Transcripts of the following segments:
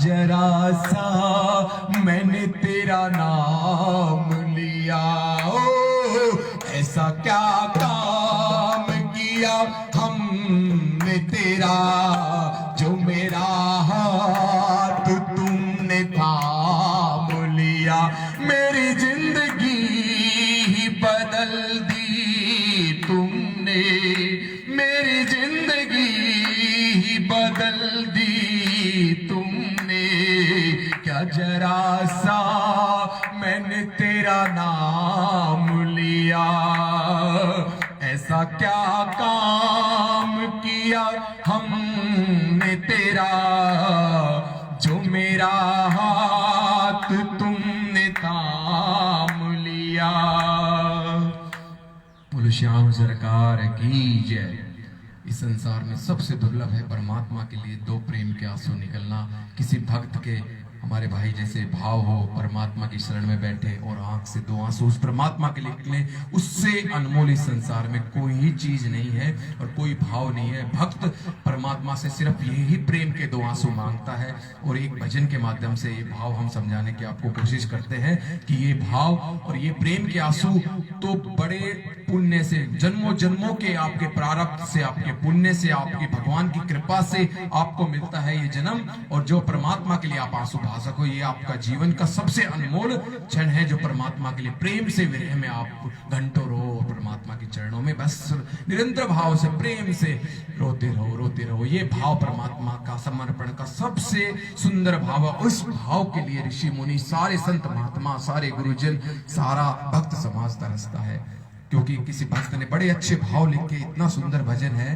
जरा सा मैंने तेरा नाम लिया, ओ ऐसा क्या काम किया हमने तेरा, जो मेरा हाथ तुमने थाम लिया। मेरी जिंदगी ही बदल दी तुमने, मेरी जिंदगी ही बदल दी तुमने। क्या जरा सा मैंने तेरा नाम लिया, ऐसा क्या काम किया हमने तेरा, जो मेरा हाथ तुमने थाम लिया। बोलो श्याम सरकार की जय। इस संसार में सबसे दुर्लभ है परमात्मा के लिए दो प्रेम के आंसू निकलना। किसी भक्त के हमारे भाई जैसे भाव हो, परमात्मा की शरण में बैठे और आंख से दो आंसू उस परमात्मा के लिए निकले, उससे अनमोल इस संसार में कोई ही चीज नहीं है और कोई भाव नहीं है। भक्त परमात्मा से सिर्फ यही प्रेम के दो आंसू मांगता है। और एक भजन के माध्यम से ये भाव हम समझाने की आपको कोशिश करते हैं कि ये भाव और ये प्रेम के आंसू तो बड़े पुण्य से, जन्मों जन्मों के आपके प्रारब्ध से, आपके पुण्य से, आपकी भगवान की कृपा से आपको मिलता है ये जन्म। और जो परमात्मा के लिए आप आंसू बहा सको, ये आपका जीवन का सबसे अनमोल क्षण है, जो परमात्मा के लिए प्रेम से विरह में आप घंटों रो परमात्मा के चरणों में बस निरंतर भाव से प्रेम से रोते रहो, रोते रहो। ये भाव परमात्मा का समर्पण का सबसे सुंदर भाव है। उस भाव के लिए ऋषि मुनि, सारे संत महात्मा, सारे गुरुजन, सारा भक्त समाज तरसता है। क्योंकि किसी भक्त ने बड़े अच्छे भाव लिख के, इतना सुंदर भजन है,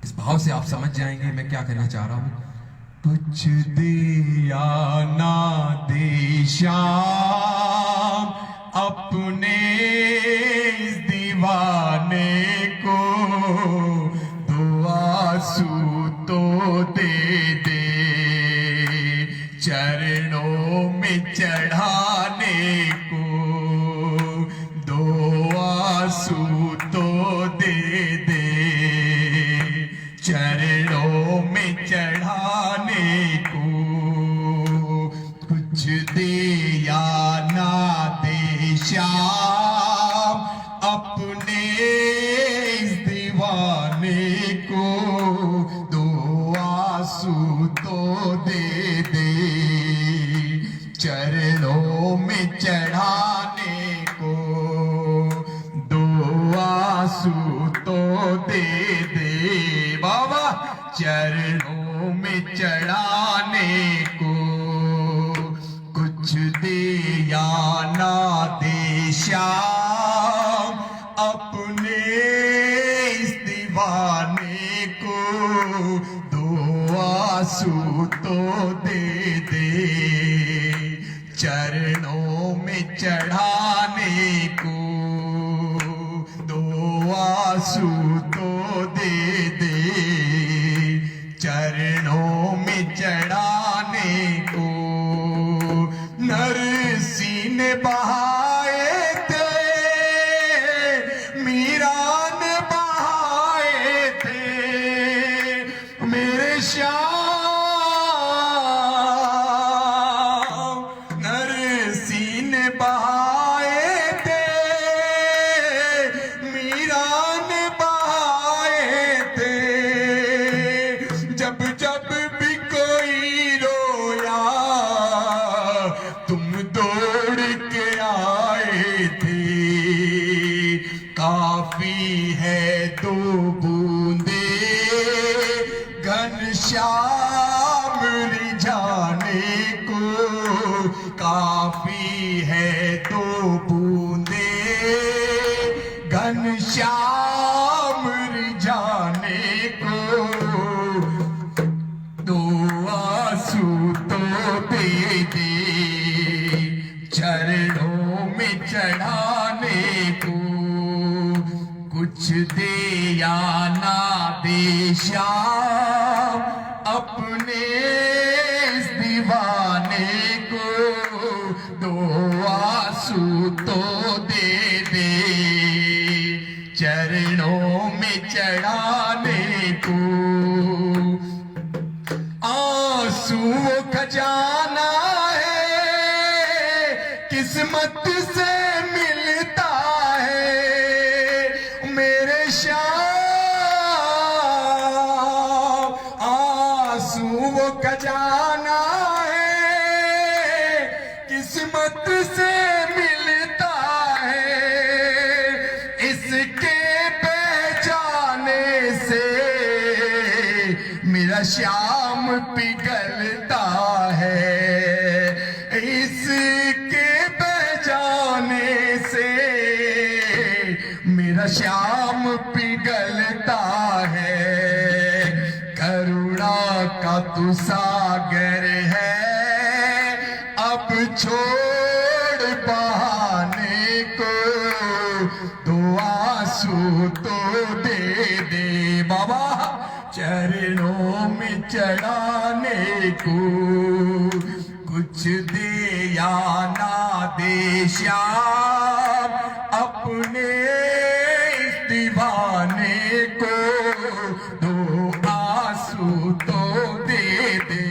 इस भाव से आप समझ जाएंगे मैं क्या कहना चाह रहा हूं। कुछ दिया ना दे श्याम अपने इस दीवाने को, दो आंसू तो दे दे चरणों में चढ़ाने को, दो आंसू तो दे दे चरणों में चढ़ाने को। कुछ दे या ना दे श्याम अपने इस दीवाने को, दो आंसू तो दे दे चरणों में चढ़ाने को, दो आंसू तो दे दे बाबा चरणों में चढ़ाने को। कुछ दे या ना दे श्याम अपने इस दीवाने को, दो आंसू तो दे दे चरणों में चढ़ाने को, दो आंसू तो दे दे चरणों में चढ़ाने को। नरसी ने बहाए थे, मीरा ने बहाए थे मेरे श्याम, नरसी ने बहाए थे, मीरा ने बहाए थे। जब जब भी कोई रोया तुम दौड़ के आए थे, काफी है दो बूंदे घनश्याम रिझाने को, काफी है दो बूंदे घनश्याम रिझाने को, दो आंसू तो दे दे चरणों में चढ़ाने को। कुछ दे या ना दे श्याम अपने इस दीवाने को, दो आंसू तो दे दे चरणों में चढ़ाने को। आंसू आंसू वो खजाना है किस्मत से मिलता है मेरे श्याम। आंसू वो खजाना है किस्मत से मिलता है इसके पहचाने से मेरा श्याम पिघलता है। इसके पहचाने से मेरा श्याम पिघलता है। करुणा का तू सागर है अब छोड़ बहाने को दो आंसू तो दे दे बाबा चरणों में चढ़ाने को। कुछ दे या ना दे श्याम अपने इस दीवाने को दो आंसू तो दे दे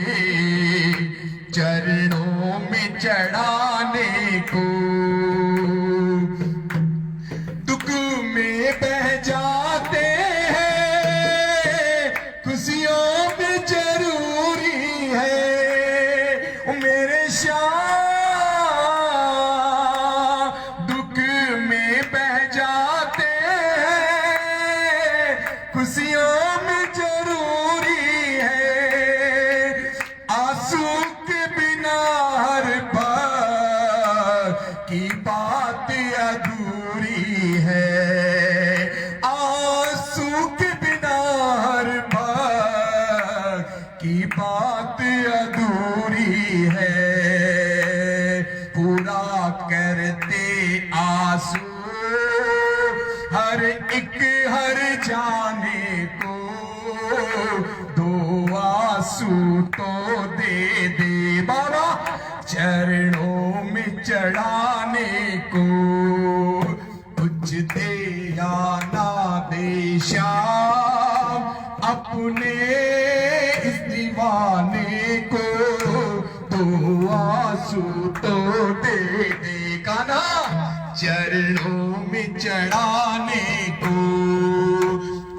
चरणों में चढ़ाने को। दुख में बह जाते हैं खुशियों में जरूरी है मेरे श्याम। दुख में बह जाते हैं खुशियों में जरूरी है आंसू के बिना हर पल की बात अधूरी है। आंसू के बिना हर पल की बात अधूरी है। पूरा करते आंसू हर एक हर जाने को दो आंसू तो दे दे बाबा चरणों में चढ़ाने को। कुछ दे या ना दे श्याम अपने इस दीवाने को दो आंसू तो दे दे कान्हा चरणों में चढ़ाने को।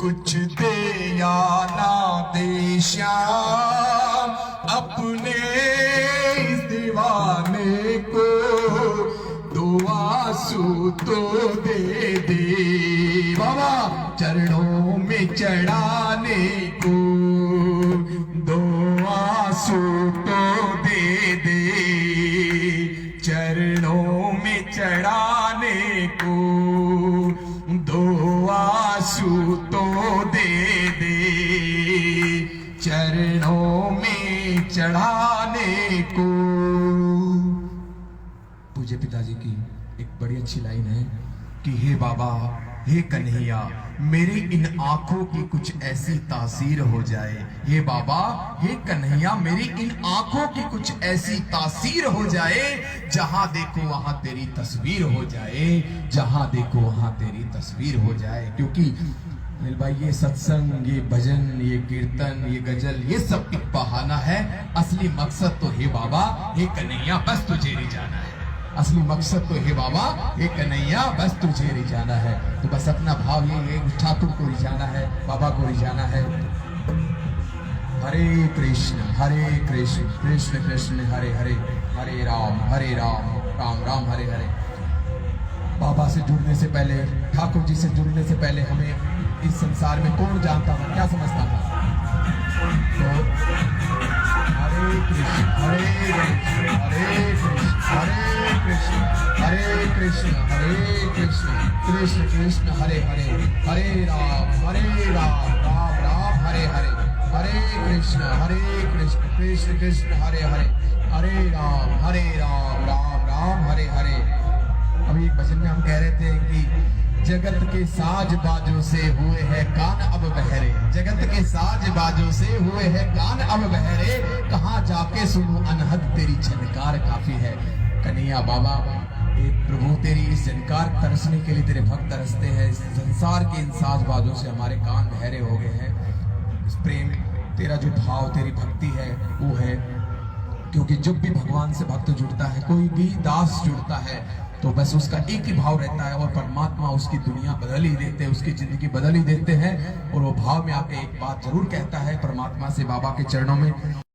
कुछ दे या ना दे श्याम अपने इस दीवाने को दो आंसू तो दे दे बाबा चरणों में चढ़ाने को दो आंसू तो दे दे चरणों में चढ़ाने को दो आंसू तो दे दे चरणों में चढ़ाने को। पूज्य पिताजी की एक बड़ी अच्छी लाइन है कि हे बाबा हे कन्हैया मेरी इन आंखों की कुछ ऐसी तासीर हो जाए। हे बाबा हे कन्हैया मेरी इन आंखों की कुछ ऐसी तासीर हो जाए जहां देखो वहां तेरी तस्वीर हो जाए। जहां देखो वहां तेरी तस्वीर हो जाए। क्योंकि अनिल भाई ये सत्संग ये भजन ये कीर्तन ये गजल ये सब एक बहाना है। असली मकसद तो हे बाबा हे कन्हैया बस तुझे नहीं जाना है। असली मकसद तो हे बाबा हे कन्हैया बस तुझे रिझाना है। तो बस अपना भाव ये है ठाकुर को रिझाना है बाबा को रिझाना है। हरे कृष्ण कृष्ण कृष्ण हरे हरे हरे राम राम राम हरे हरे। बाबा से जुड़ने से पहले ठाकुर जी से जुड़ने से पहले हमें इस संसार में कौन जानता था क्या समझता था। तो हरे कृष्ण कृष्ण कृष्ण कृष्ण हरे हरे हरे राम राम राम हरे हरे हरे कृष्ण कृष्ण कृष्ण हरे हरे हरे राम राम राम हरे हरे। अभी एक भजन में हम कह रहे थे कि जगत के साज बाजों से हुए हैं कान अब बहरे। जगत के साज बाजों से हुए हैं कान अब बहरे। कहाँ जाके सुनूं अनहद तेरी झनकार काफी है। कन्हैया बाबा प्रभु तेरी इस झनकार तरसने के लिए तेरे भक्त तरसते हैं। इस संसार के इन साज बाजों से हमारे कान बहरे हो गए हैं। इस प्रेम तेरा जो भाव तेरी भक्ति है वो है क्योंकि जब भी भगवान से भक्त जुड़ता है, कोई भी दास जुड़ता है, तो बस उसका एक ही भाव रहता है और परमात्मा उसकी दुनिया बदल ही देते हैं, उसकी जिंदगी बदल ही देते हैं। और वो भाव में आके एक बात जरूर कहता है परमात्मा से, बाबा के चरणों में,